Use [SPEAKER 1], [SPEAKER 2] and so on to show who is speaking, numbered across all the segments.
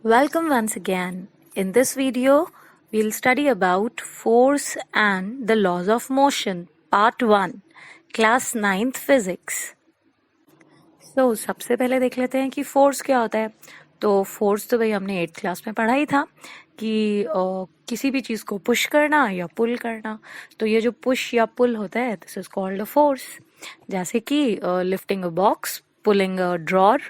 [SPEAKER 1] Welcome once again. In this video, we'll study about force and the laws of motion, part 1, class 9th physics. So, सबसे पहले देख लेते हैं कि force क्या होता है. तो फोर्स तो भाई हमने 8th क्लास में पढ़ा ही था कि किसी भी चीज को पुश करना या पुल करना. तो ये जो पुश या पुल होता है, this is called a force. जैसे कि लिफ्टिंग अ बॉक्स, पुलिंग अ ड्रॉर.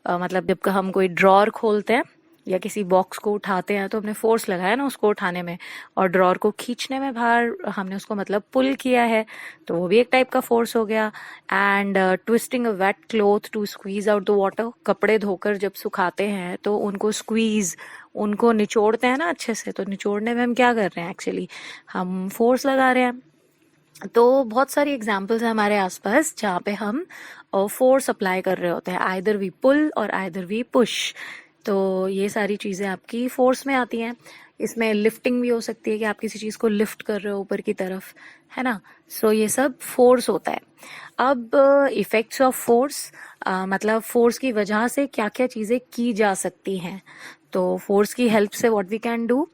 [SPEAKER 1] मतलब जब हम कोई ड्रॉर खोलते हैं या किसी बॉक्स को उठाते हैं तो हमने फोर्स लगाया ना उसको उठाने में, और ड्रॉर को खींचने में बाहर हमने उसको मतलब पुल किया है, तो वो भी एक टाइप का फोर्स हो गया. And twisting a wet cloth to squeeze out the water. कपड़े धोकर जब सुखाते हैं तो उनको स्क्वीज, उनको निचोड़ते हैं ना अच्छे से, तो निचोड़ने में हम क्या कर रहे हैं, एक्चुअली हम फोर्स लगा रहे हैं. तो बहुत सारी एग्जाम्पल्स है हमारे आसपास जहाँ पे हम फोर्स अप्लाई कर रहे होते हैं, आइदर वी पुल और आइदर वी पुश. तो ये सारी चीजें आपकी फोर्स में आती हैं. इसमें लिफ्टिंग भी हो सकती है कि आप किसी चीज को लिफ्ट कर रहे हो ऊपर की तरफ, है ना. सो ये सब फोर्स होता है. अब इफेक्ट्स ऑफ फोर्स, मतलब फोर्स की वजह से क्या क्या चीजें की जा सकती हैं. तो फोर्स की हेल्प से व्हाट वी कैन डू.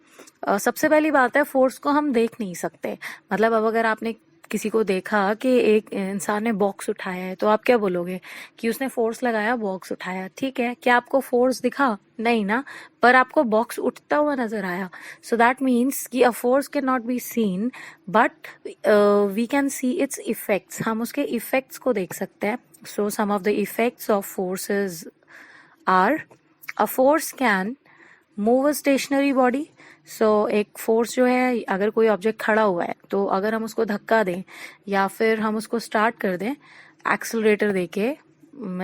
[SPEAKER 1] सबसे पहली बात है, फोर्स को हम देख नहीं सकते. मतलब अब अगर आपने किसी को देखा कि एक इंसान ने बॉक्स उठाया है, तो आप क्या बोलोगे कि उसने फोर्स लगाया, बॉक्स उठाया, ठीक है. क्या आपको फोर्स दिखा? नहीं ना, पर आपको बॉक्स उठता हुआ नजर आया. सो दैट मीन्स कि a force can not be seen, but we can see its effects. हम उसके इफेक्ट्स को देख सकते हैं. So some of the effects of forces are, a force can move a stationary body. So एक force जो है, अगर कोई ऑब्जेक्ट खड़ा हुआ है तो अगर हम उसको धक्का दें या फिर हम उसको स्टार्ट कर दें एक्सेलरेटर देके.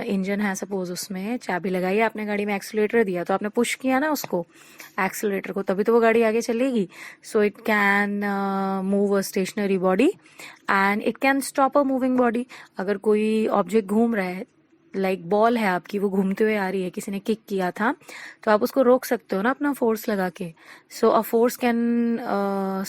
[SPEAKER 1] इंजन है सपोज, उसमें चाबी लगाई है आपने, गाड़ी में एक्सेलरेटर दिया, तो आपने पुश किया ना उसको, एक्सेलरेटर को, तभी तो वो गाड़ी आगे चलेगी. So it can move a stationary body and it can stop a moving body. अगर कोई ऑब्जेक्ट घूम रहा है, लाइक बॉल है आपकी, वो घूमते हुए आ रही है, किसी ने किक किया था, तो आप उसको रोक सकते हो ना अपना फोर्स लगा के. So a force can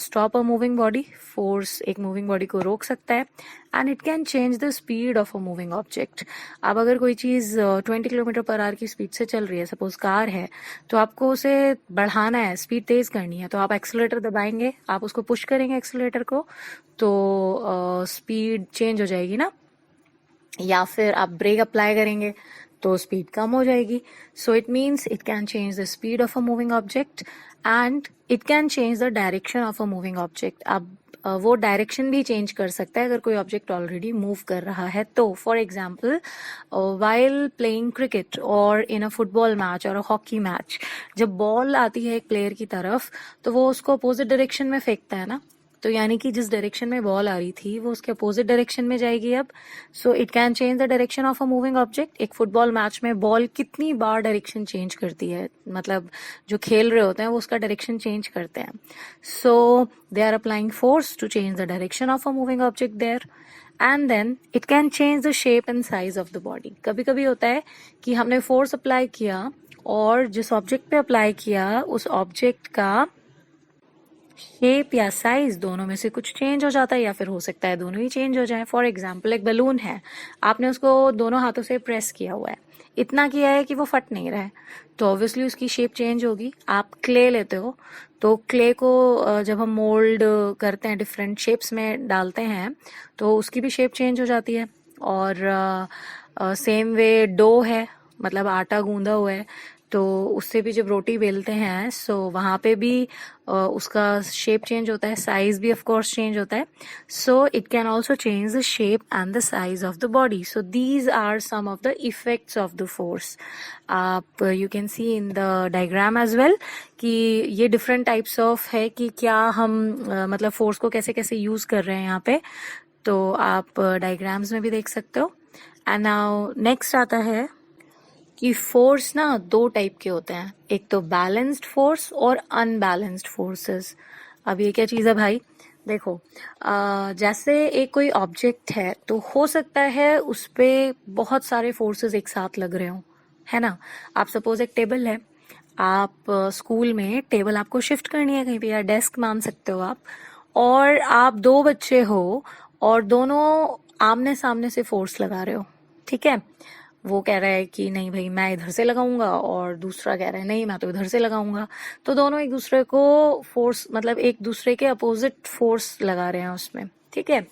[SPEAKER 1] stop a moving body. Force एक मूविंग बॉडी को रोक सकता है. And it can change the speed of a moving object. अब अगर कोई चीज 20 किलोमीटर पर आवर की स्पीड से चल रही है, सपोज कार है, तो आपको उसे बढ़ाना है, स्पीड तेज करनी है, तो आप एक्सेलरेटर दबाएंगे, आप उसको पुश करेंगे एक्सेलरेटर को, तो स्पीड चेंज हो जाएगी ना. या फिर आप ब्रेक अप्लाई करेंगे तो स्पीड कम हो जाएगी. So it means it can change the speed of a moving object and it can change the direction of a moving object. अब वो डायरेक्शन भी चेंज कर सकता है अगर कोई ऑब्जेक्ट ऑलरेडी मूव कर रहा है तो. For example, while playing cricket और इन अ फुटबॉल मैच और अ हॉकी मैच, जब बॉल आती है एक प्लेयर की तरफ तो वो उसको अपोजिट डायरेक्शन में फेंकता है ना. तो यानी कि जिस डायरेक्शन में बॉल आ रही थी वो उसके अपोजिट डायरेक्शन में जाएगी अब. सो it can change the direction of a moving object. एक फुटबॉल मैच में बॉल कितनी बार डायरेक्शन चेंज करती है, मतलब जो खेल रहे होते हैं वो उसका डायरेक्शन चेंज करते हैं. So they are applying force to change the direction of a moving object there. And then it can change the shape and size of the body. कभी कभी होता है कि हमने फोर्स अप्लाई किया और जिस ऑब्जेक्ट पे अप्लाई किया उस ऑब्जेक्ट का शेप या साइज दोनों में से कुछ चेंज हो जाता है, या फिर हो सकता है दोनों ही चेंज हो जाए. फॉर एग्जाम्पल, एक बलून है, आपने उसको दोनों हाथों से प्रेस किया हुआ है, इतना किया है कि वो फट नहीं रहा है, तो ऑब्वियसली उसकी शेप चेंज होगी. आप क्ले लेते हो, तो क्ले को जब हम मोल्ड करते हैं, डिफरेंट शेप्स में डालते हैं, तो उसकी भी शेप चेंज हो जाती है. और सेम वे डो है, मतलब आटा गूंदा हुआ है, तो उससे भी जब रोटी बेलते हैं सो वहां पे भी उसका शेप चेंज होता है, साइज भी ऑफ कोर्स चेंज होता है. So it can also change the shape and the size of the body. So these are some of the effects of the force. आप you can see in the diagram as well कि ये different types of है कि क्या हम मतलब force को कैसे कैसे यूज कर रहे हैं यहाँ पे. तो आप डायग्राम्स में भी देख सकते हो. एंड नाउ नेक्स्ट आता है कि फोर्स ना दो टाइप के होते हैं, एक तो बैलेंस्ड फोर्स और अनबैलेंस्ड फोर्सेस. अब ये क्या चीज है भाई, देखो, जैसे एक कोई ऑब्जेक्ट है तो हो सकता है उस पे बहुत सारे फोर्सेस एक साथ लग रहे हो, है ना. आप सपोज एक टेबल है, आप स्कूल में टेबल आपको शिफ्ट करनी है कहीं पे, या डेस्क मान सकते हो आप, और आप दो बच्चे हो और दोनों आमने सामने से फोर्स लगा रहे हो, ठीक है. वो कह रहा है कि नहीं भाई मैं इधर से लगाऊंगा, और दूसरा कह रहा है नहीं मैं तो इधर से लगाऊंगा। तो दोनों एक दूसरे को फोर्स, मतलब एक दूसरे के अपोजिट फोर्स लगा रहे हैं उसमें, ठीक है।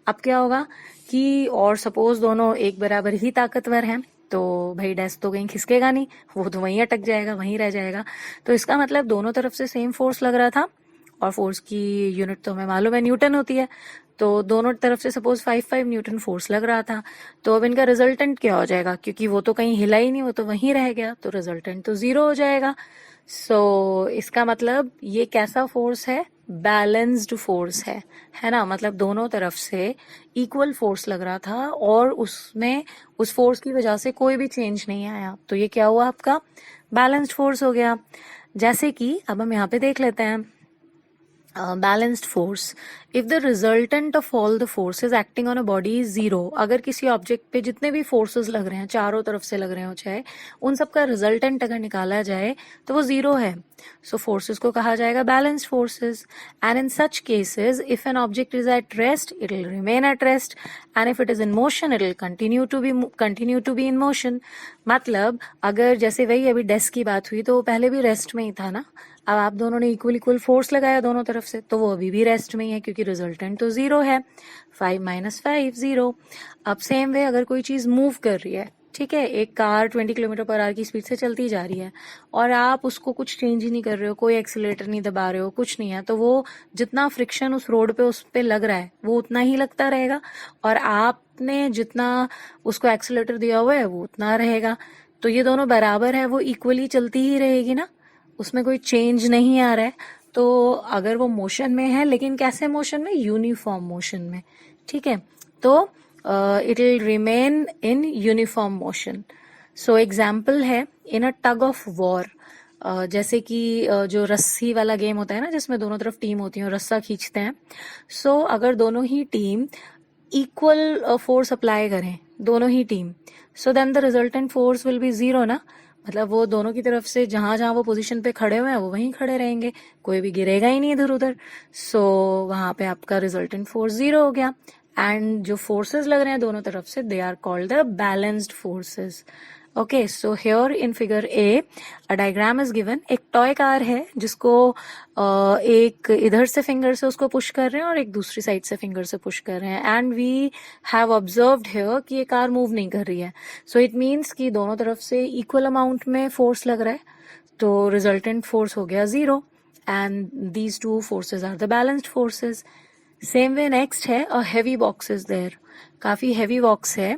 [SPEAKER 1] अब क्या होगा कि, और सपोज दोनों एक बराबर ही ताकतवर हैं, तो भाई डेस्क तो कहीं खिसकेगा नहीं, वो तो वहीं अटक जाएगा, वहीं रह जाएगा। तो इसका मतलब दोनों तरफ से सेम फोर्स लग रहा था, और फोर्स की यूनिट तो हमें मालूम है न्यूटन होती है। तो दोनों तरफ से सपोज 5 न्यूटन फोर्स लग रहा था। तो अब इनका रिजल्टेंट क्या हो जाएगा, क्योंकि वो तो कहीं हिला ही नहीं, वो तो वहीं रह गया, तो रिजल्टेंट तो 0 हो जाएगा। इसका मतलब ये कैसा फोर्स है, बैलेंस्ड फोर्स है ना। मतलब दोनों तरफ से इक्वल फोर्स लग रहा था, और उसमें उस फोर्स की वजह से कोई भी चेंज नहीं आया, तो ये क्या हुआ आपका बैलेंस्ड फोर्स हो गया। जैसे कि अब हम यहाँ पे देख लेते हैं balanced force. If the resultant of all the forces acting on a body is 0, अगर किसी ऑब्जेक्ट पे जितने भी फोर्सेस लग रहे हैं, चारों तरफ से लग रहे हो चाहे, उन सब का रिजल्टेंट अगर निकाला जाए तो वो 0 है। सो फोर्सेस को कहा जाएगा balanced forces. And in such cases if an object is at rest it will remain at rest, and if it is in motion it will continue to be in motion. मतलब अगर जैसे वही अभी desk की बात हुई, तो वो पहले भी रेस्ट में ही था ना। अब आप दोनों ने इक्वल फोर्स लगाया दोनों तरफ से, तो वो अभी भी रेस्ट में ही है, क्योंकि रिजल्टेंट तो 0 है। 5 - 5 0। अब सेम वे अगर कोई चीज मूव कर रही है, ठीक है, एक कार 20 km/h की स्पीड से चलती जा रही है, और आप उसको कुछ चेंज ही नहीं कर रहे हो, कोई एक्सीलरेटर नहीं दबा रहे हो, कुछ नहीं है, तो वो जितना फ्रिक्शन उस रोड पे उस पे लग रहा है वो उतना ही लगता रहेगा, और आपने जितना उसको एक्सीलरेटर दिया हुआ है वो उतना रहेगा। तो ये दोनों बराबर है, वो इक्वली चलती ही रहेगी ना, उसमें कोई चेंज नहीं आ रहा है। तो अगर वो मोशन में है, लेकिन कैसे मोशन में, यूनिफॉर्म मोशन में, ठीक है, तो it will remain in uniform motion. So example है इन अ टग ऑफ वॉर, जैसे कि जो रस्सी वाला गेम होता है ना, जिसमें दोनों तरफ टीम होती है और रस्सा खींचते हैं। सो अगर दोनों ही टीम इक्वल फोर्स अप्लाई करें, दोनों ही team, so then the resultant force will be 0 ना। मतलब वो दोनों की तरफ से जहां जहां वो पोजीशन पे खड़े हुए हैं वो वहीं खड़े रहेंगे, कोई भी गिरेगा ही नहीं इधर उधर। सो वहां पे आपका रिजल्टेंट फोर्स 0 हो गया। एंड जो फोर्सेस लग रहे हैं दोनों तरफ से, they are called the balanced forces. Okay, so here in figure A a diagram is given. एक टॉय कार है जिसको एक इधर से फिंगर से उसको पुश कर रहे हैं और एक दूसरी साइड से फिंगर से पुश कर रहे हैं, and we have observed here कि ये कार मूव नहीं कर रही है। सो इट मीन्स कि दोनों तरफ से इक्वल अमाउंट में फोर्स लग रहा है, तो रिजल्टेंट फोर्स हो गया 0, and these two forces are the balanced forces. Same way next है a heavy box is there. काफी हेवी बॉक्स है,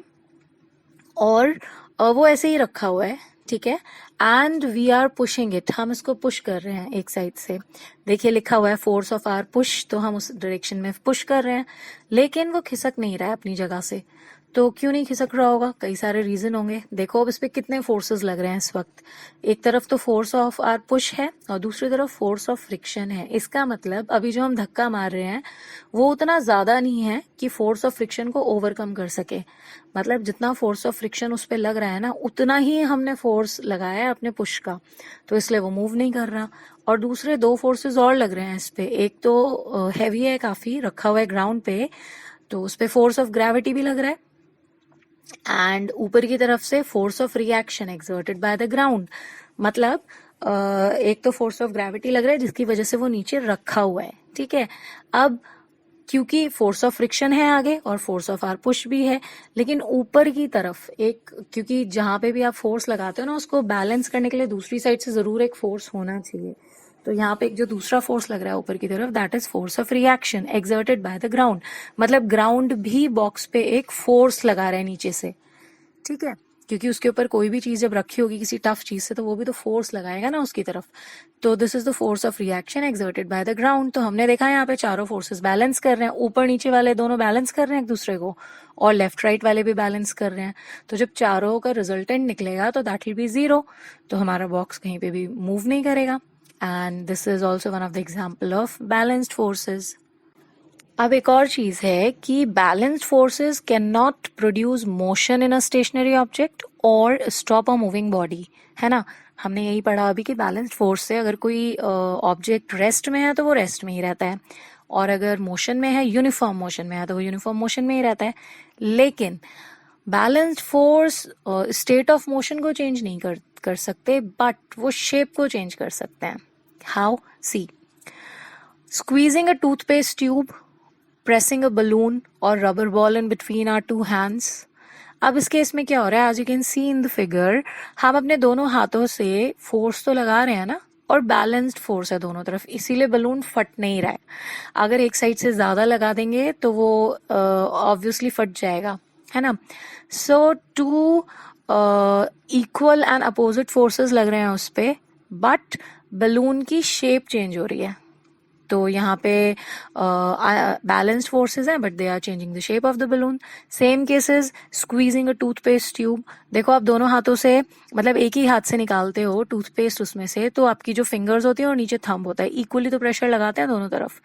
[SPEAKER 1] और वो ऐसे ही रखा हुआ है, ठीक है, and we are pushing it, हम इसको पुश कर रहे हैं एक साइड से। देखिए लिखा हुआ है फोर्स ऑफ आर पुश, तो हम उस डायरेक्शन में पुश कर रहे हैं, लेकिन वो खिसक नहीं रहा है अपनी जगह से। तो क्यों नहीं खिसक रहा होगा, कई सारे रीजन होंगे। देखो अब इस पे कितने फोर्सेस लग रहे हैं इस वक्त। एक तरफ तो फोर्स ऑफ आर पुश है, और दूसरी तरफ फोर्स ऑफ फ्रिक्शन है। इसका मतलब अभी जो हम धक्का मार रहे हैं वो उतना ज्यादा नहीं है कि फोर्स ऑफ फ्रिक्शन को ओवरकम कर सके। मतलब जितना फोर्स ऑफ फ्रिक्शन उस पर लग रहा है ना, उतना ही हमने फोर्स लगाया है अपने पुश का, तो इसलिए वो मूव नहीं कर रहा। और दूसरे 2 फोर्सेस और लग रहे हैं इस पे। एक तो हैवी है काफी, रखा हुआ है ग्राउंड पे, तो उस पे फोर्स ऑफ ग्रेविटी भी लग रहा है, एंड ऊपर की तरफ से force of reaction exerted by the ground. मतलब एक तो फोर्स ऑफ ग्रेविटी लग रहा है जिसकी वजह से वो नीचे रखा हुआ है, ठीक है। अब क्योंकि फोर्स ऑफ फ्रिक्शन है आगे और फोर्स ऑफ आर पुश भी है, लेकिन ऊपर की तरफ एक, क्योंकि जहां पे भी आप फोर्स लगाते हो ना, उसको बैलेंस करने के लिए दूसरी साइड से जरूर एक फोर्स होना चाहिए। तो यहाँ पे एक जो दूसरा फोर्स लग रहा है ऊपर की तरफ, that is force of reaction exerted by the ground. मतलब ग्राउंड भी बॉक्स पे एक फोर्स लगा रहा है नीचे से, ठीक है, क्योंकि उसके ऊपर कोई भी चीज जब रखी होगी किसी टफ चीज से, तो वो भी तो फोर्स लगाएगा ना उसकी तरफ। तो this is the force of reaction exerted by the ground. तो हमने देखा यहाँ पे चारों फोर्सेस बैलेंस कर रहे हैं, ऊपर नीचे वाले दोनों बैलेंस कर रहे हैं एक दूसरे को, और लेफ्ट राइट वाले भी बैलेंस कर रहे हैं। तो जब चारों का रिजल्टेंट निकलेगा तो दैट विल बी 0, तो हमारा बॉक्स कहीं पे भी मूव नहीं करेगा। And this is also one of the example of balanced forces. अब एक और चीज है कि balanced forces can not produce motion in a stationary object और स्टॉप अ मूविंग बॉडी, है ना। हमने यही पढ़ा अभी कि बैलेंस्ड फोर्स से अगर कोई ऑब्जेक्ट रेस्ट में है तो वो रेस्ट में ही रहता है, और अगर मोशन में है, यूनिफॉर्म मोशन में है, तो वो यूनिफॉर्म मोशन में ही रहता है। लेकिन balanced force state of motion को चेंज नहीं कर सकते, बट वो शेप को चेंज कर सकते हैं. How? See, squeezing a toothpaste tube, pressing a balloon or rubber ball in between our two hands. अब इस केस में क्या हो रहा है, as you can see in the figure, हम अपने दोनों हाथों से फोर्स तो लगा रहे हैं ना, और बैलेंस्ड फोर्स है दोनों तरफ, इसीलिए बलून फट नहीं रहा है. अगर एक साइड से ज्यादा लगा देंगे तो वो ऑब्वियसली फट जाएगा, है ना. So two equal and opposite forces लग रहे हैं उस पे, बट बलून की शेप चेंज हो रही है. तो यहाँ पे बैलेंस्ड फोर्सेस हैं, but they are changing the shape of the balloon. Same cases, squeezing a toothpaste tube. देखो आप दोनों हाथों से, मतलब एक ही हाथ से निकालते हो टूथपेस्ट उसमें से, तो आपकी जो फिंगर्स होती है और नीचे थंब होता है, इक्वली तो प्रेशर लगाते हैं दोनों तरफ.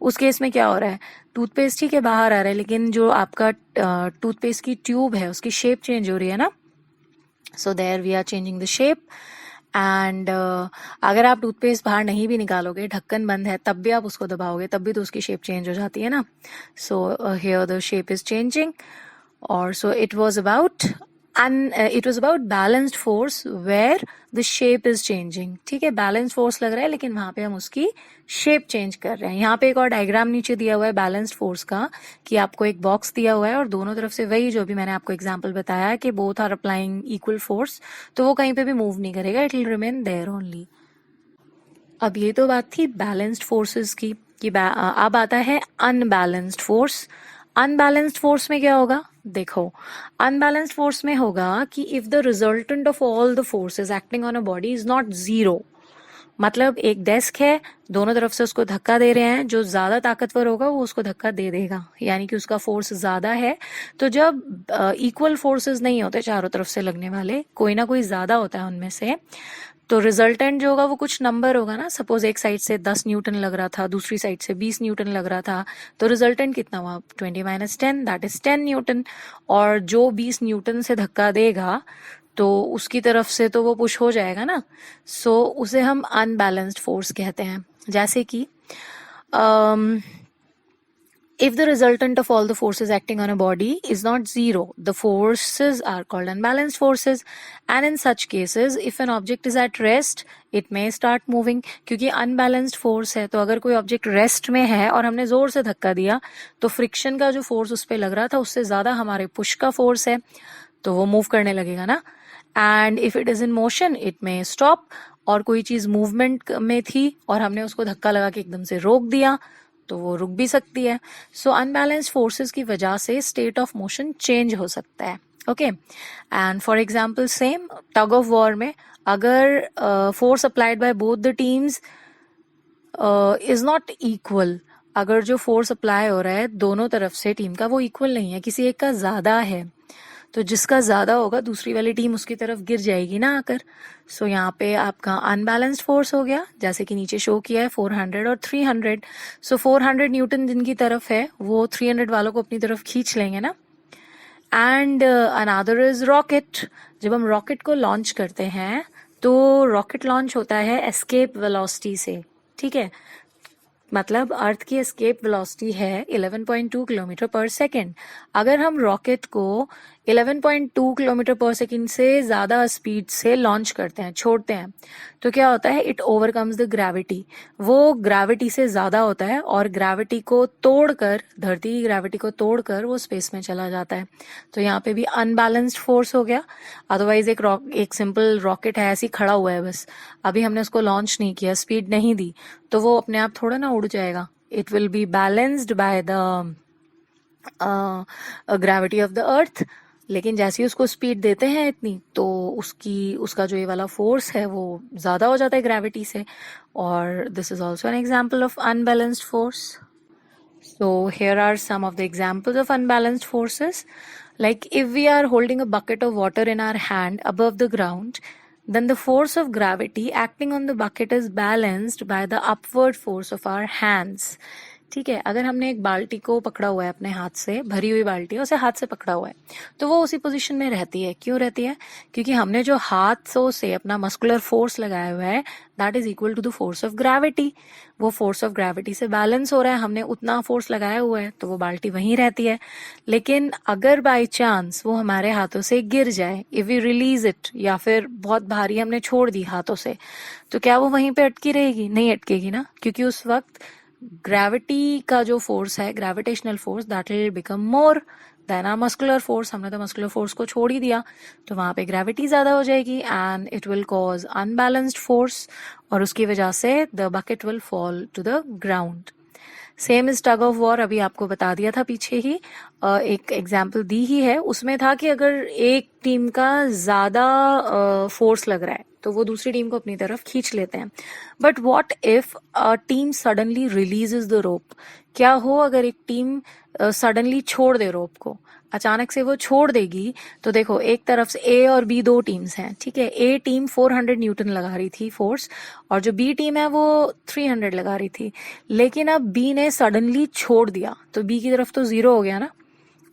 [SPEAKER 1] उस केस में क्या हो रहा है, टूथपेस्ट ठीक है बाहर आ रहा है, लेकिन जो आपका टूथपेस्ट की ट्यूब है उसकी शेप चेंज हो रही है ना. So there we are changing the shape. And अगर आप टूथपेस्ट बाहर नहीं भी निकालोगे, ढक्कन बंद है, तब भी आप उसको दबाओगे, तब भी तो उसकी शेप चेंज हो जाती है ना. So here the shape is changing. और so it was about balanced force where the shape is changing. ठीक है, बैलेंस्ड फोर्स लग रहा है लेकिन वहां पे हम उसकी शेप चेंज कर रहे हैं. यहाँ पे एक और डायग्राम नीचे दिया हुआ है बैलेंस्ड फोर्स का, कि आपको एक बॉक्स दिया हुआ है और दोनों तरफ से वही जो भी मैंने आपको एग्जांपल बताया है कि both are applying equal force, तो वो कहीं पे भी मूव नहीं करेगा, it will remain there only. अब ये तो बात थी बैलेंस्ड फोर्सेस की, कि अब आता है अनबैलेंस्ड फोर्स. अनबैलेंस्ड फोर्स में क्या होगा, देखो, अनबैलेंस्ड फोर्स में होगा कि if the resultant of all the forces acting on a body is not zero. मतलब एक डेस्क है, दोनों तरफ से उसको धक्का दे रहे हैं, जो ज्यादा ताकतवर होगा वो उसको धक्का दे देगा, यानी कि उसका फोर्स ज्यादा है. तो जब इक्वल फोर्सेस नहीं होते चारों तरफ से लगने वाले, कोई ना कोई ज्यादा होता है उनमें से, तो रिजल्टेंट जो होगा वो कुछ नंबर होगा ना. सपोज एक साइड से 10 न्यूटन लग रहा था, दूसरी साइड से 20 न्यूटन लग रहा था, तो रिजल्टेंट कितना हुआ, 20 - 10, दैट इज 10 न्यूटन. और जो 20 न्यूटन से धक्का देगा तो उसकी तरफ से तो वो पुश हो जाएगा ना. सो उसे हम अनबैलेंस्ड फोर्स कहते हैं. जैसे कि if the resultant of all the forces acting on a body is not zero, the forces are called unbalanced forces. And in such cases, if an object is at rest, it may start moving. क्योंकि unbalanced force है, तो अगर कोई object rest में है और हमने जोर से धक्का दिया, तो friction का जो force उस पे लग रहा था उससे ज्यादा हमारे push का force है, तो वो move करने लगेगा ना. And if it is in motion, it may stop. और कोई चीज मूवमेंट में थी और हमने उसको धक्का लगा के एकदम से रोक दिया, तो वो रुक भी सकती है. सो अनबैलेंस्ड फोर्सेस की वजह से स्टेट ऑफ मोशन चेंज हो सकता है. Okay, and for example same tug of war में अगर force applied by both the teams is not equal, अगर जो फोर्स अप्लाई हो रहा है दोनों तरफ से टीम का वो इक्वल नहीं है, किसी एक का ज्यादा है, तो जिसका ज्यादा होगा दूसरी वाली टीम उसकी तरफ गिर जाएगी ना आकर. सो यहाँ पे आपका अनबैलेंस्ड फोर्स हो गया, जैसे कि नीचे शो किया है 400 और 300. सो 400 न्यूटन जिनकी तरफ है वो 300 वालों को अपनी तरफ खींच लेंगे ना. And another is rocket. जब हम रॉकेट को लॉन्च करते हैं तो रॉकेट लॉन्च होता है एस्केप वेलोसिटी से. ठीक है, मतलब अर्थ की एस्केप वेलोसिटी है 11.2 किलोमीटर पर सेकेंड. अगर हम रॉकेट को 11.2 किलोमीटर पर सेकेंड से ज्यादा स्पीड से लॉन्च करते हैं, छोड़ते हैं, तो क्या होता है, इट ओवरकम्स द ग्रेविटी. वो ग्रेविटी से ज्यादा होता है और ग्रेविटी को तोड़कर, धरती की ग्रेविटी को तोड़कर वो स्पेस में चला जाता है. तो यहाँ पे भी अनबैलेंस्ड फोर्स हो गया. अदरवाइज एक सिंपल रॉकेट है, ऐसे ही खड़ा हुआ है बस, अभी हमने उसको लॉन्च नहीं किया, स्पीड नहीं दी, तो वो अपने आप थोड़ा ना उड़ जाएगा. It will be balanced by the gravity of the earth. लेकिन जैसे ही उसको स्पीड देते हैं इतनी, तो उसका जो ये वाला फोर्स है वो ज्यादा हो जाता है ग्रेविटी से. और this is also an example of unbalanced force. So here are some of the examples of unbalanced forces. Like if we are holding a bucket of water in our hand above the ground, then the force of gravity acting on the bucket is balanced by the upward force of our hands. ठीक है, अगर हमने एक बाल्टी को पकड़ा हुआ है अपने हाथ से, भरी हुई बाल्टी है, उसे हाथ से पकड़ा हुआ है, तो वो उसी पोजीशन में रहती है। क्यों रहती है? क्योंकि हमने जो हाथों से अपना मस्कुलर फोर्स लगाया हुआ है, that is equal to the force of gravity. वो फोर्स ऑफ ग्रेविटी से बैलेंस हो रहा है, हमने उतना फोर्स लगाया हुआ है, तो वो बाल्टी वहीं रहती है। लेकिन अगर बाई चांस वो हमारे हाथों से गिर जाए, इफ वी रिलीज इट, या फिर बहुत भारी हमने छोड़ दी हाथों से, तो क्या वो वहीं पे अटकी रहेगी? नहीं अटकेगी ना, क्योंकि उस वक्त ग्रेविटी का जो फोर्स है, gravitational force, that will become more than our muscular force. हमने तो मस्कुलर फोर्स को छोड़ ही दिया, तो वहां पे ग्रेविटी ज्यादा हो जाएगी and it will cause unbalanced force, और उसकी वजह से the bucket will fall to the ground. Same is tug of war, अभी आपको बता दिया था पीछे ही, एक एग्जाम्पल दी ही है। उसमें था कि अगर एक टीम का ज्यादा फोर्स लग रहा है तो वो दूसरी टीम को अपनी तरफ खींच लेते हैं। But what if a team suddenly releases the rope? क्या हो अगर एक टीम सडनली छोड़ दे रोप को, अचानक से वो छोड़ देगी, तो देखो एक तरफ से ए और बी दो टीम्स हैं, ठीक है। ए टीम 400 न्यूटन लगा रही थी फोर्स, और जो बी टीम है वो 300 लगा रही थी। लेकिन अब बी ने सडनली छोड़ दिया, तो बी की तरफ तो 0 हो गया ना,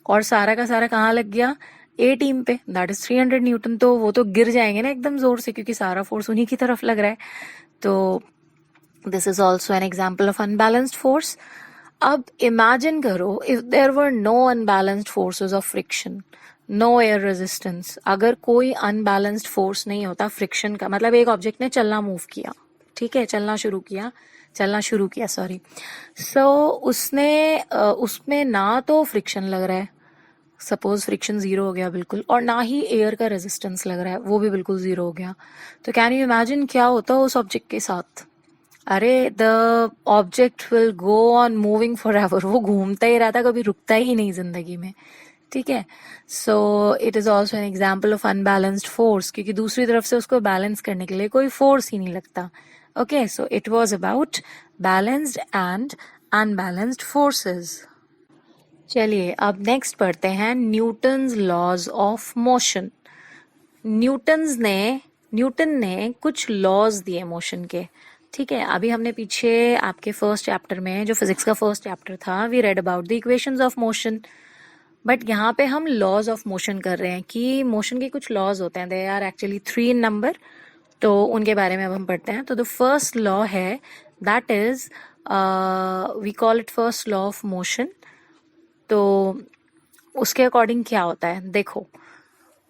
[SPEAKER 1] और सारा का सारा कहाँ लग गया? ए टीम पे, दैट इज 300 न्यूटन। तो वो तो गिर जाएंगे ना एकदम जोर से, क्योंकि सारा फोर्स उन्हीं की तरफ लग रहा है। तो this is also an example of unbalanced force. अब इमेजिन करो if there were no unbalanced forces of friction, no air resistance. अगर कोई अनबैलेंस्ड फोर्स नहीं होता फ्रिक्शन का, मतलब एक ऑब्जेक्ट ने चलना मूव किया, ठीक है, चलना शुरू किया सॉरी, सो उसमें ना तो फ्रिक्शन लग रहा है, सपोज फ्रिक्शन 0 हो गया बिल्कुल, और ना ही एयर का रेजिस्टेंस लग रहा है, वो भी बिल्कुल 0 हो गया। तो कैन यू इमेजिन क्या होता उस ऑब्जेक्ट के साथ? अरे the object will go on moving for ever, वो घूमता ही रहता, कभी रुकता ही नहीं जिंदगी में, ठीक है। So it is also an example of unbalanced force, क्योंकि दूसरी तरफ से उसको बैलेंस करने के लिए कोई फोर्स ही नहीं लगता। Okay, so it was about balanced and unbalanced forces. चलिए अब नेक्स्ट पढ़ते हैं Newton's laws of motion. Newton ने कुछ लॉज दिए मोशन के, ठीक है। अभी हमने पीछे आपके फर्स्ट चैप्टर में, जो फिजिक्स का फर्स्ट चैप्टर था, we read about the equations of motion, but यहाँ पे हम लॉज ऑफ मोशन कर रहे हैं कि मोशन के कुछ लॉज होते हैं, they are actually 3 in number, तो उनके बारे में अब हम पढ़ते हैं। तो द फर्स्ट लॉ है, that is we call it first law of motion. तो उसके अकॉर्डिंग क्या होता है, देखो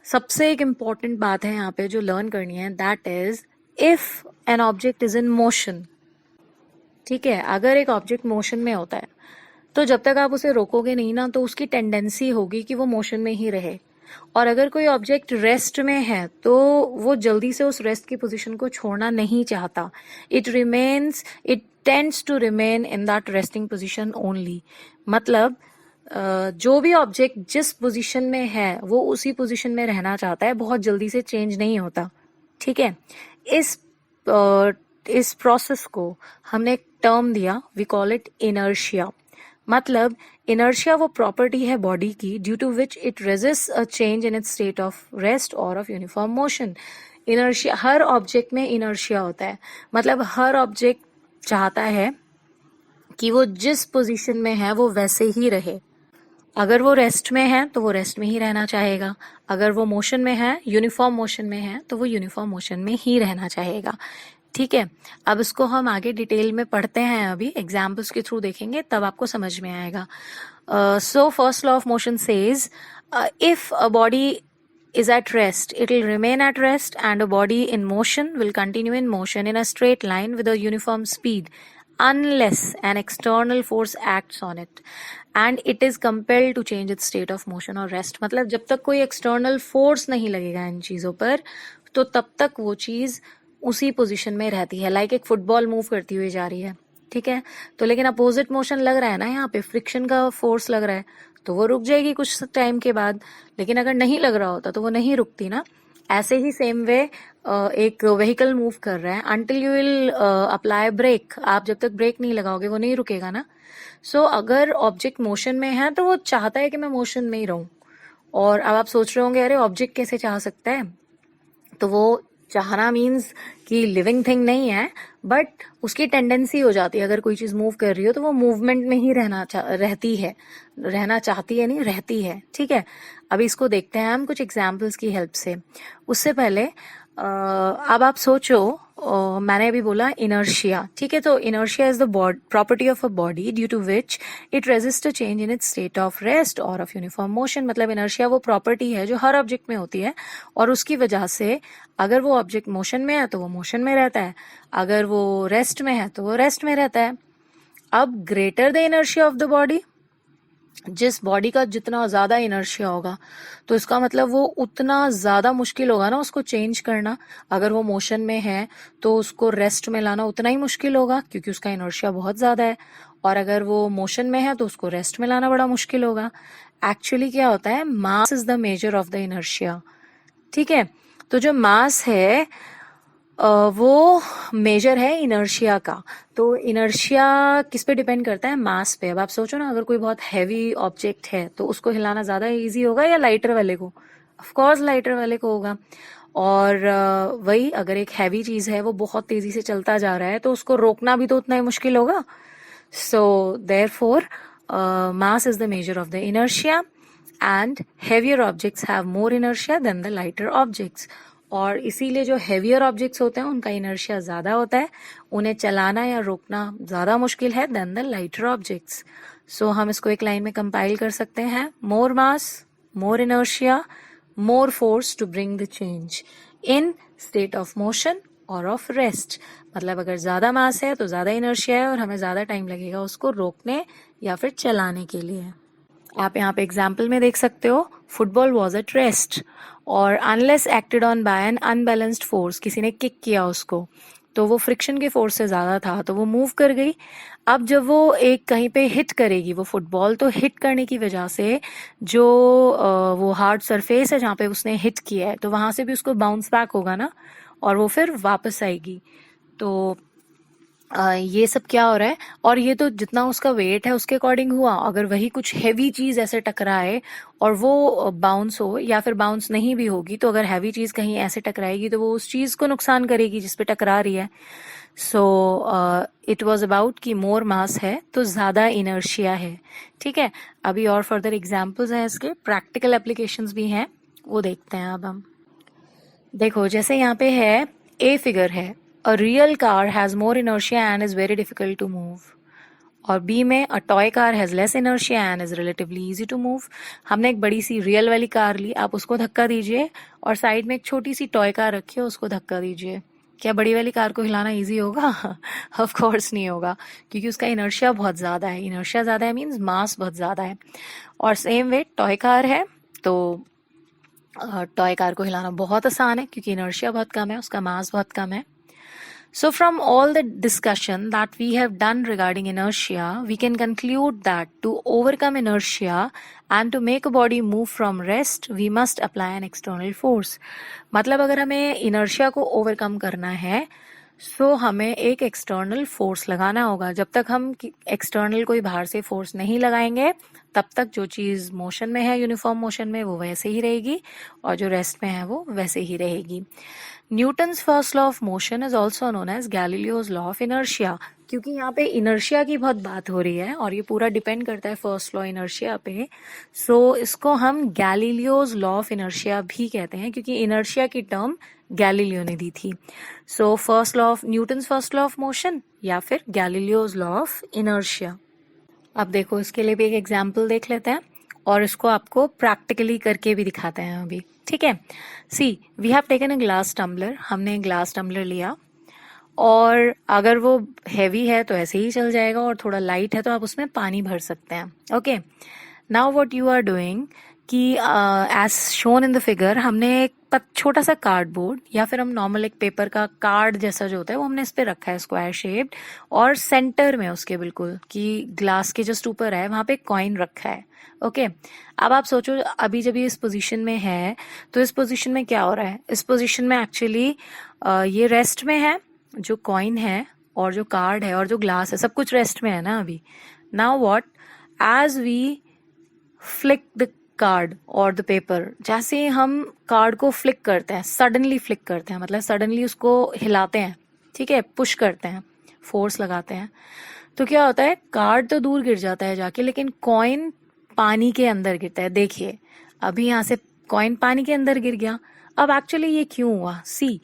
[SPEAKER 1] सबसे एक इम्पॉर्टेंट बात है यहाँ पे जो लर्न करनी है, that is if an object is in motion, ठीक है। अगर एक ऑब्जेक्ट मोशन में होता है, तो जब तक आप उसे रोकोगे नहीं ना, तो उसकी टेंडेंसी होगी कि वो मोशन में ही रहे। और अगर कोई ऑब्जेक्ट रेस्ट में है, तो वो जल्दी से उस रेस्ट की पोजीशन को छोड़ना नहीं चाहता। It tends to remain in that resting position only. मतलब जो भी ऑब्जेक्ट जिस पोजीशन में है वो उसी पोजीशन में रहना चाहता है, बहुत जल्दी से चेंज नहीं होता, ठीक है। इस प्रोसेस को हमने एक टर्म दिया, वी कॉल इट इनर्शिया। मतलब इनर्शिया वो प्रॉपर्टी है बॉडी की due to which it resist a change in its state of rest और ऑफ यूनिफॉर्म मोशन। इनर्शिया, हर ऑब्जेक्ट में इनर्शिया होता है, मतलब हर ऑब्जेक्ट चाहता है कि वो जिस पोजीशन में है वो वैसे ही रहे। अगर वो रेस्ट में है तो वो रेस्ट में ही रहना चाहेगा, अगर वो मोशन में है, यूनिफॉर्म मोशन में है, तो वो यूनिफॉर्म मोशन में ही रहना चाहेगा, ठीक है। अब इसको हम आगे डिटेल में पढ़ते हैं, अभी एग्जाम्पल्स के थ्रू देखेंगे, तब आपको समझ में आएगा। So first law of motion says, if a body is at rest, it will remain at rest, and a body in motion will continue in motion in a straight line with a uniform speed unless an external force acts on it and it is compelled to change its state of motion or rest। मतलब जब तक कोई external force नहीं लगेगा इन चीजों पर, तो तब तक वो चीज उसी पोजीशन में रहती है। लाइक एक फुटबॉल मूव करती हुई जा रही है, ठीक है, तो लेकिन अपोजिट मोशन लग रहा है ना, यहाँ पे फ्रिक्शन का फोर्स लग रहा है, तो वो रुक जाएगी कुछ टाइम के बाद। लेकिन अगर नहीं लग रहा होता तो वो नहीं रुकती ना। ऐसे ही सेम वे एक व्हीकल मूव कर रहा है, until you will apply brake, आप जब तक ब्रेक नहीं लगाओगे वो नहीं रुकेगा ना। सो अगर ऑब्जेक्ट मोशन में है तो वो चाहता है कि मैं मोशन में ही रहूं। और अब आप सोच रहे होंगे अरे ऑब्जेक्ट कैसे चाह सकता है, तो वो चाहना मीन्स कि लिविंग थिंग नहीं है, बट उसकी टेंडेंसी हो जाती है, अगर कोई चीज मूव कर रही हो तो वो मूवमेंट में ही रहना चाहती है, नहीं रहती है, ठीक है। अभी इसको देखते हैं हम कुछ एग्जाम्पल्स की हेल्प से। उससे पहले अब आप सोचो, मैंने अभी बोला इनर्शिया, ठीक है। तो inertia is the property of a body due to which it resist a change in its state of rest और ऑफ यूनिफॉर्म मोशन। मतलब इनर्शिया वो प्रॉपर्टी है जो हर ऑब्जेक्ट में होती है, और उसकी वजह से अगर वो ऑब्जेक्ट मोशन में है तो वो मोशन में रहता है, अगर वो रेस्ट में है तो वो रेस्ट में रहता है। अब greater the inertia of the body, जिस बॉडी का जितना ज्यादा इनर्शिया होगा तो इसका मतलब वो उतना ज्यादा मुश्किल होगा ना उसको चेंज करना। अगर वो मोशन में है तो उसको रेस्ट में लाना उतना ही मुश्किल होगा क्योंकि उसका इनर्शिया बहुत ज्यादा है, और अगर वो मोशन में है तो उसको रेस्ट में लाना बड़ा मुश्किल होगा। एक्चुअली क्या होता है, मास is the measure of the inertia, ठीक है। तो जो मास है वो मेजर है इनर्शिया का। तो इनर्शिया किस पे डिपेंड करता है, मास पे। अब आप सोचो ना, अगर कोई बहुत हैवी ऑब्जेक्ट है तो उसको हिलाना ज्यादा इजी होगा या लाइटर वाले को? ऑफ कोर्स लाइटर वाले को होगा। और वही अगर एक हैवी चीज है वो बहुत तेजी से चलता जा रहा है तो उसको रोकना भी तो उतना ही मुश्किल होगा। So therefore mass is the measure of the inertia, and heavier objects have more inertia than the lighter objects. और इसीलिए जो हेवियर ऑब्जेक्ट्स होते हैं उनका इनर्शिया ज्यादा होता है, उन्हें चलाना या रोकना ज्यादा मुश्किल है then the lighter objects. So हम इसको एक लाइन में कंपाइल कर सकते हैं, more mass, more inertia, more force to bring the change in state of motion और ऑफ रेस्ट। मतलब अगर ज्यादा मास है तो ज्यादा इनर्शिया है और हमें ज्यादा टाइम लगेगा उसको रोकने या फिर चलाने के लिए। आप यहाँ पे एग्जाम्पल में देख सकते हो, फुटबॉल वॉज एट रेस्ट, और unless acted on by an unbalanced force, किसी ने किक किया उसको तो वो फ्रिक्शन के फोर्स से ज्यादा था तो वो मूव कर गई। अब जब वो एक कहीं पे हिट करेगी वो फुटबॉल, तो हिट करने की वजह से जो वो हार्ड सरफेस है जहाँ पे उसने हिट किया है तो वहां से भी उसको बाउंस बैक होगा ना, और वो फिर वापस आएगी। तो ये सब क्या हो रहा है, और ये तो जितना उसका वेट है उसके अकॉर्डिंग हुआ। अगर वही कुछ हैवी चीज ऐसे टकराए और वो बाउंस हो, या फिर बाउंस नहीं भी होगी तो अगर हैवी चीज कहीं ऐसे टकराएगी तो वो उस चीज को नुकसान करेगी जिस पे टकरा रही है। सो इट वॉज अबाउट कि मोर मास है तो ज्यादा इनर्शिया है, ठीक है। अभी और फर्दर एग्जाम्पल्स हैं, इसके प्रैक्टिकल एप्लीकेशंस भी हैं, वो देखते हैं अब हम। देखो जैसे यहाँ पे है, ए फिगर है, a real car has more inertia and is very difficult to move. और बी में, a toy car has less inertia and is relatively easy to move. हमने एक बड़ी सी रियल वाली कार ली, आप उसको धक्का दीजिए, और साइड में एक छोटी सी टॉय कार रखी है उसको धक्का दीजिए। क्या बड़ी वाली कार को हिलाना इजी होगा? ऑफ कोर्स नहीं होगा, क्योंकि उसका इनर्शिया बहुत ज्यादा है। इनर्शिया ज्यादा है मीन्स मास बहुत ज्यादा है। और सेम वे टॉय कार है तो टॉय कार को हिलाना बहुत आसान है क्योंकि इनर्शिया बहुत कम है, उसका मास बहुत कम है। So from all the discussion that we have done regarding inertia, we can conclude that to overcome inertia and to make a body move from rest, we must apply an external force. मतलब अगर हमें inertia को overcome करना है सो हमें एक external force लगाना होगा। जब तक हम एक्सटर्नल कोई बाहर से फोर्स नहीं लगाएंगे तब तक जो चीज मोशन में है, यूनिफॉर्म मोशन में, वो वैसे ही रहेगी, और जो रेस्ट में है वो वैसे ही रहेगी। Newton's first law of motion is also known as Galileo's law of inertia. क्योंकि यहाँ पे इनर्शिया की बहुत बात हो रही है और ये पूरा डिपेंड करता है फर्स्ट लॉ इनर्शिया पे, सो इसको हम गैलीलियोज लॉ ऑफ इनर्शिया भी कहते हैं क्योंकि इनर्शिया की टर्म गैलीलियो ने दी थी। So first law of Newton's first law of motion या फिर गैलीलियोज लॉ ऑफ इनर्शिया। अब देखो इसके लिए भी एक एग्जाम्पल देख लेते हैं और इसको आपको प्रैक्टिकली करके भी दिखाते हैं अभी, ठीक है। See we have taken a glass tumbler, हमने ग्लास टम्बलर लिया, और अगर वो हैवी है तो ऐसे ही चल जाएगा, और थोड़ा लाइट है तो आप उसमें पानी भर सकते हैं। Okay, now what you are doing कि as shown in the figure, हमने एक छोटा सा कार्डबोर्ड या फिर हम नॉर्मल एक पेपर का कार्ड जैसा जो होता है वो हमने इस पे रखा है स्क्वायर शेप्ड, और सेंटर में उसके बिल्कुल कि ग्लास के जस्ट ऊपर है वहां पे कॉइन रखा है। ओके, अब आप सोचो अभी जब ये इस पोजीशन में है तो इस पोजीशन में क्या हो रहा है, इस पोजीशन में एक्चुअली ये रेस्ट में है, जो कॉइन है और जो कार्ड है और जो ग्लास है सब कुछ रेस्ट में है ना अभी। Now what, as we flick the card और द पेपर, जैसे ही हम कार्ड को फ्लिक करते हैं, सडनली फ्लिक करते हैं, मतलब सडनली उसको हिलाते हैं, ठीक है, पुश करते हैं, फोर्स लगाते हैं, तो क्या होता है, कार्ड तो दूर गिर जाता है जाके, लेकिन कॉइन पानी के अंदर गिरता है। देखिए अभी यहाँ से कॉइन पानी के अंदर गिर गया। अब एक्चुअली ये क्यों हुआ, सी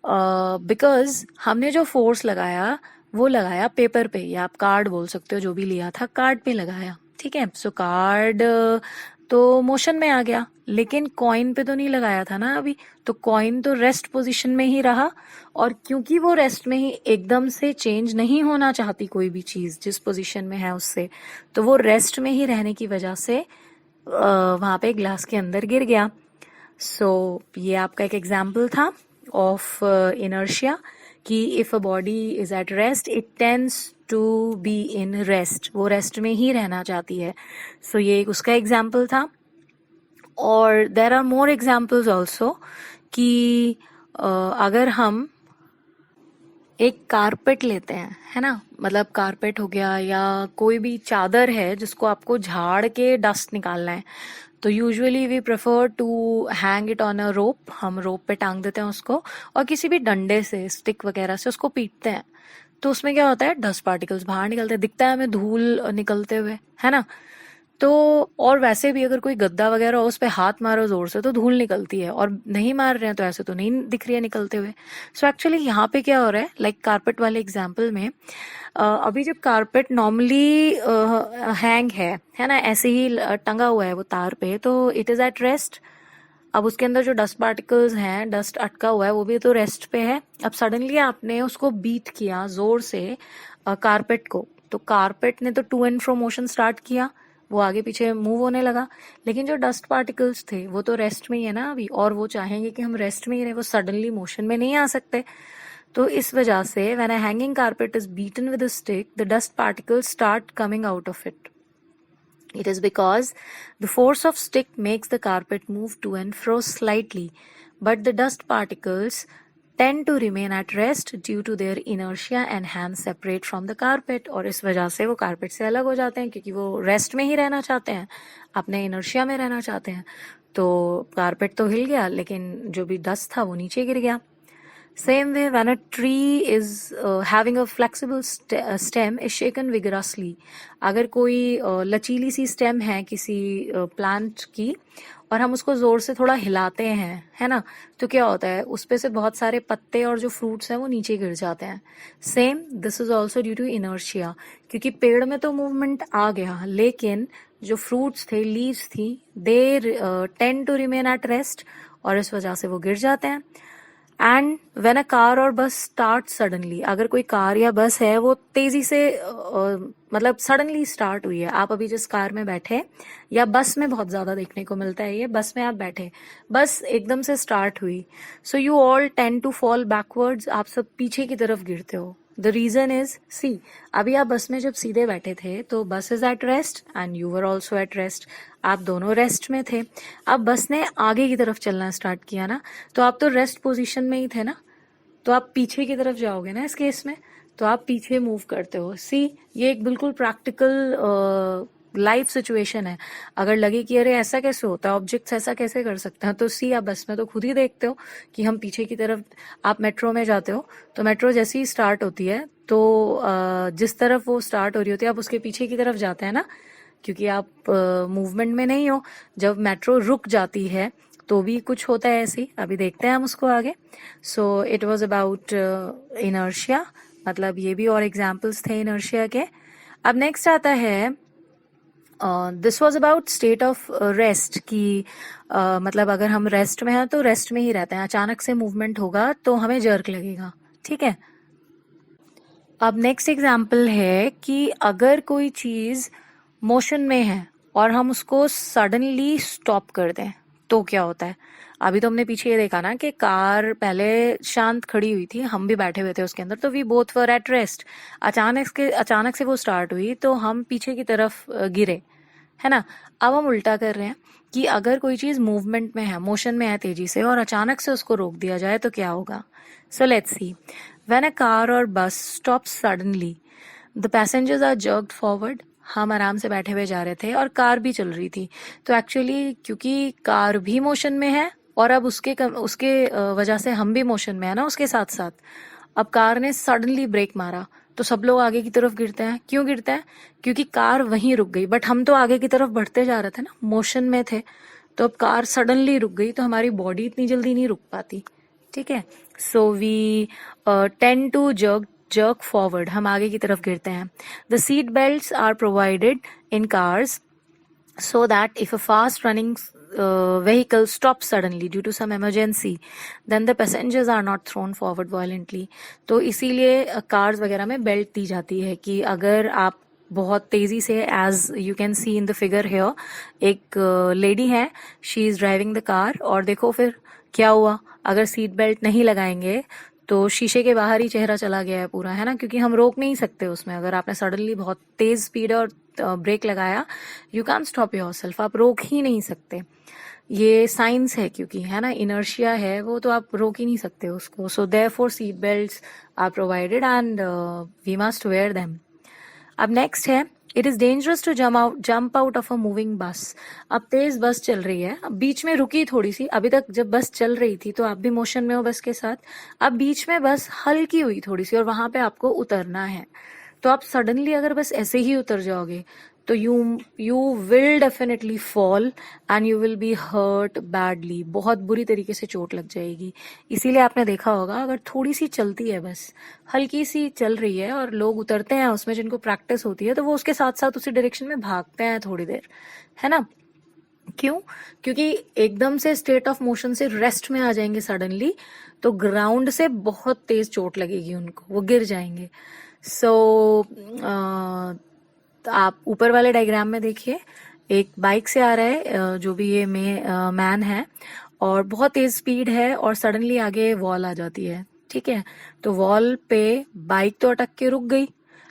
[SPEAKER 1] बिकॉज हमने जो फोर्स लगाया वो लगाया पेपर पे, या आप कार्ड बोल सकते हो, जो भी लिया था कार्ड पे लगाया, ठीक है। सो कार्ड तो मोशन में आ गया, लेकिन कॉइन पे तो नहीं लगाया था ना अभी, तो कॉइन तो रेस्ट पोजीशन में ही रहा, और क्योंकि वो रेस्ट में ही एकदम से चेंज नहीं होना चाहती कोई भी चीज जिस पोजीशन में है उससे, तो वो रेस्ट में ही रहने की वजह से वहां पे ग्लास के अंदर गिर गया। सो ये आपका एक एग्जाम्पल था ऑफ इनर्शिया, कि if a body is at rest it tends to be in rest, वो रेस्ट में ही रहना चाहती है। सो ये एक उसका एग्जाम्पल था। और there are more examples also, कि अगर हम एक कारपेट लेते हैं, है ना, मतलब कारपेट हो गया या कोई भी चादर है जिसको आपको झाड़ के डस्ट निकालना है, तो usually we prefer to hang it on a rope, हम रोप पे टांग देते हैं उसको, और किसी भी डंडे से, स्टिक वगैरह से उसको पीटते हैं, तो उसमें क्या होता है, डस्ट पार्टिकल्स बाहर निकलते हैं, दिखता है हमें धूल निकलते हुए, है ना। तो और वैसे भी अगर कोई गद्दा वगैरह हो उस पे हाथ मारो जोर से तो धूल निकलती है, और नहीं मार रहे हैं तो ऐसे तो नहीं दिख रही है निकलते हुए। सो एक्चुअली यहाँ पे क्या हो रहा है, लाइक कारपेट वाले एग्जाम्पल में, अभी जब कारपेट नॉर्मली हैंग है ना, ऐसे ही टंगा हुआ है वो तार पे, तो इट इज एट रेस्ट। अब उसके अंदर जो डस्ट पार्टिकल्स हैं, डस्ट अटका हुआ है, वो भी तो रेस्ट पे है। अब सडनली आपने उसको बीट किया जोर से कारपेट को, तो कारपेट ने तो to and fro motion start किया, वो आगे पीछे मूव होने लगा, लेकिन जो डस्ट पार्टिकल्स थे वो तो रेस्ट में ही है ना अभी, और वो चाहेंगे कि हम रेस्ट में ही रहे, वो सडनली मोशन में नहीं आ सकते। तो इस वजह से when a hanging carpet is beaten with a stick, the dust particles start coming out of it. It is because the force of stick makes the carpet move to and fro slightly, but the dust particles tend to remain at rest due to their inertia and hence separate from the carpet. और इस वजह से वो carpet से अलग हो जाते हैं, क्योंकि वो रेस्ट में ही रहना चाहते हैं, अपने इनर्शिया में रहना चाहते हैं। तो कारपेट तो हिल गया, लेकिन जो भी डस्ट था वो नीचे गिर गया। Same way, when a tree is having a flexible stem is shaken vigorously. अगर कोई लचीली सी स्टेम है किसी प्लांट की, और हम उसको जोर से थोड़ा हिलाते हैं, है ना, तो क्या होता है, उस पे से बहुत सारे पत्ते और जो फ्रूट्स हैं वो नीचे गिर जाते हैं। Same this is also due to inertia, क्योंकि पेड़ में तो मूवमेंट आ गया, लेकिन जो फ्रूट्स थे, लीव्स थी, they tend to remain at rest, और इस वजह से वो गिर जाते हैं। एंड वेन अ कार और बस स्टार्ट सडनली, अगर कोई कार या बस है वो तेजी से मतलब सडनली स्टार्ट हुई है, आप अभी जिस कार में बैठे, या बस में बहुत ज्यादा देखने को मिलता है ये, बस में आप बैठे, बस एकदम से स्टार्ट हुई, so you all tend to fall backwards, आप सब पीछे की तरफ गिरते हो। द रीजन इज, सी, अभी आप बस में जब सीधे बैठे थे तो बस is at rest and you were also at rest, आप दोनों रेस्ट में थे। अब बस ने आगे की तरफ चलना स्टार्ट किया ना, तो आप तो रेस्ट पोजीशन में ही थे ना, तो आप पीछे की तरफ जाओगे ना इस केस में, तो आप पीछे मूव करते हो। सी, ये एक बिल्कुल प्रैक्टिकल लाइफ सिचुएशन है। अगर लगे कि अरे ऐसा कैसे होता है, ऑब्जेक्ट्स ऐसा कैसे कर सकते हैं, तो सी, आप बस में तो खुद ही देखते हो कि हम पीछे की तरफ, आप मेट्रो में जाते हो तो मेट्रो जैसे ही स्टार्ट होती है तो जिस तरफ वो स्टार्ट हो रही होती है आप उसके पीछे की तरफ जाते हैं ना, क्योंकि आप मूवमेंट में नहीं हो। जब मेट्रो रुक जाती है तो भी कुछ होता है ऐसे ही, अभी देखते हैं हम उसको आगे। सो इट वॉज अबाउट इनर्शिया, मतलब ये भी और एग्जाम्पल्स थे इनर्शिया के। अब नेक्स्ट आता है, this was about state of rest, कि मतलब अगर हम रेस्ट में हैं तो रेस्ट में ही रहते हैं, अचानक से मूवमेंट होगा तो हमें जर्क लगेगा, ठीक है। अब नेक्स्ट एग्जाम्पल है कि अगर कोई चीज मोशन में है और हम उसको सडनली स्टॉप कर दें तो क्या होता है। अभी तो हमने पीछे ये देखा ना कि कार पहले शांत खड़ी हुई थी, हम भी बैठे हुए थे उसके अंदर, तो we both were at rest. अचानक से वो स्टार्ट हुई तो हम पीछे की तरफ गिरे, है ना। अब हम उल्टा कर रहे हैं कि अगर कोई चीज मूवमेंट में है, मोशन में है तेजी से, और अचानक से उसको रोक दिया जाए तो क्या होगा। So let's see, when a car और bus stops suddenly, the passengers are jerked forward, हम आराम से बैठे हुए जा रहे थे और कार भी चल रही थी। तो एक्चुअली क्योंकि कार भी मोशन में है और अब उसके वजह से हम भी मोशन में है ना उसके साथ साथ। अब कार ने सडनली ब्रेक मारा तो सब लोग आगे की तरफ गिरते हैं। क्यों गिरते हैं? क्योंकि कार वहीं रुक गई, बट हम तो आगे की तरफ बढ़ते जा रहे थे ना, मोशन में थे। तो अब कार सडनली रुक गई तो हमारी बॉडी इतनी जल्दी नहीं रुक पाती। ठीक है, so we tend to jerk forward, हम आगे की तरफ गिरते हैं। The seat belts are provided in cars so that if a fast running vehicle stops suddenly due to some emergency, then the passengers are not thrown forward violently. तो इसीलिए cars वगैरह में बेल्ट दी जाती है कि अगर आप बहुत तेजी से, as you can see in the figure here, एक लेडी है, she is driving the car, और देखो फिर क्या हुआ, अगर सीट बेल्ट नहीं लगाएंगे तो शीशे के बाहर ही चेहरा चला गया है पूरा, है ना, क्योंकि हम रोक नहीं सकते उसमें। अगर आपने सडनली बहुत तेज स्पीड और ब्रेक लगाया, यू कैन स्टॉप योरसेल्फ, आप रोक ही नहीं सकते। ये साइंस है, क्योंकि है ना, इनर्शिया है वो, तो आप रोक ही नहीं सकते उसको। So therefore seat belts are provided and we must wear them. अब नेक्स्ट है, it is dangerous to jump out of a moving bus. अब तेज बस चल रही है, अब बीच में रुकी थोड़ी सी, अभी तक जब बस चल रही थी तो आप भी मोशन में हो बस के साथ, अब बीच में बस हल्की हुई थोड़ी सी और वहां पे आपको उतरना है। तो आप सडनली अगर बस ऐसे ही उतर जाओगे तो you will definitely fall and you will be hurt badly, बहुत बुरी तरीके से चोट लग जाएगी। इसीलिए आपने देखा होगा, अगर थोड़ी सी चलती है बस, हल्की सी चल रही है और लोग उतरते हैं उसमें, जिनको प्रैक्टिस होती है, तो वो उसके साथ साथ उसी डायरेक्शन में भागते हैं थोड़ी देर, है ना। क्यों? क्योंकि एकदम से स्टेट ऑफ मोशन से रेस्ट में आ जाएंगे सडनली, तो ग्राउंड से बहुत तेज चोट लगेगी उनको, वो गिर जाएंगे। सो आप ऊपर वाले डायग्राम में देखिए, एक बाइक से आ रहा है जो भी ये मैन है, और बहुत तेज स्पीड है और सडनली आगे वॉल आ जाती है। ठीक है, तो वॉल पे बाइक तो अटक के रुक गई,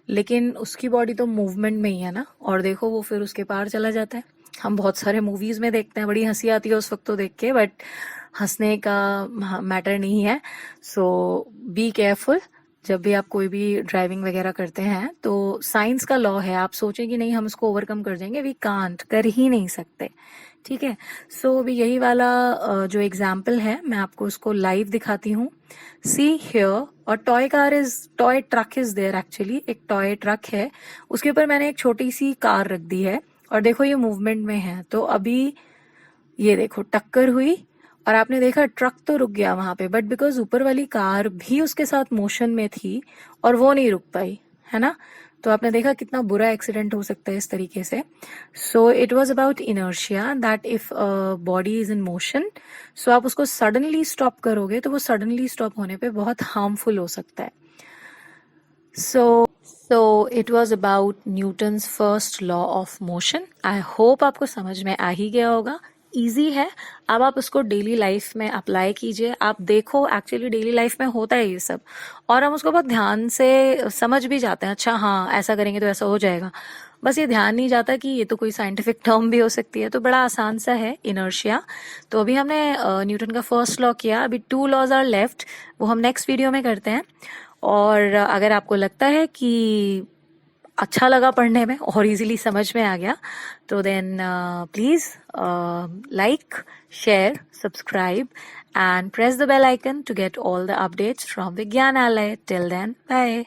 [SPEAKER 1] लेकिन उसकी बॉडी तो मूवमेंट में ही है ना, और देखो वो फिर उसके पार चला जाता है। हम बहुत सारे मूवीज में देखते हैं, बड़ी हंसी आती है उस वक्त तो देख के, बट हंसने का मैटर नहीं है। सो बी केयरफुल जब भी आप कोई भी ड्राइविंग वगैरह करते हैं। तो साइंस का लॉ है, आप सोचें कि नहीं हम इसको ओवरकम कर जाएंगे, वी कांट, कर ही नहीं सकते। ठीक है, सो अभी यही वाला जो एग्जाम्पल है मैं आपको उसको लाइव दिखाती हूँ। सी हियर, और toy truck is there, actually एक टॉय ट्रक है, उसके ऊपर मैंने एक छोटी सी कार रख दी है, और देखो ये मूवमेंट में है। तो अभी ये देखो टक्कर हुई और आपने देखा ट्रक तो रुक गया वहां पे, बट बिकॉज ऊपर वाली कार भी उसके साथ मोशन में थी और वो नहीं रुक पाई, है ना। तो आपने देखा कितना बुरा एक्सीडेंट हो सकता है इस तरीके से। So it was about inertia, that if body is in motion, so आप उसको सडनली स्टॉप करोगे तो वो सडनली स्टॉप होने पे बहुत हार्मफुल हो सकता है। So it was about Newton's first law of motion. I hope आपको समझ में आ ही गया होगा, इजी है। अब आप उसको डेली लाइफ में अप्लाई कीजिए, आप देखो एक्चुअली डेली लाइफ में होता है ये सब, और हम उसको बहुत ध्यान से समझ भी जाते हैं, अच्छा हाँ ऐसा करेंगे तो ऐसा हो जाएगा, बस ये ध्यान नहीं जाता कि ये तो कोई साइंटिफिक टर्म भी हो सकती है। तो बड़ा आसान सा है इनर्शिया। तो अभी हमने न्यूटन का फर्स्ट लॉ किया, अभी 2 लॉज आर लेफ्ट, वो हम नेक्स्ट वीडियो में करते हैं। और अगर आपको लगता है कि अच्छा लगा पढ़ने में और इजीली समझ में आ गया, तो then please like, share, subscribe and press the bell icon to get all the updates from Vigyanaलय. Till then, bye.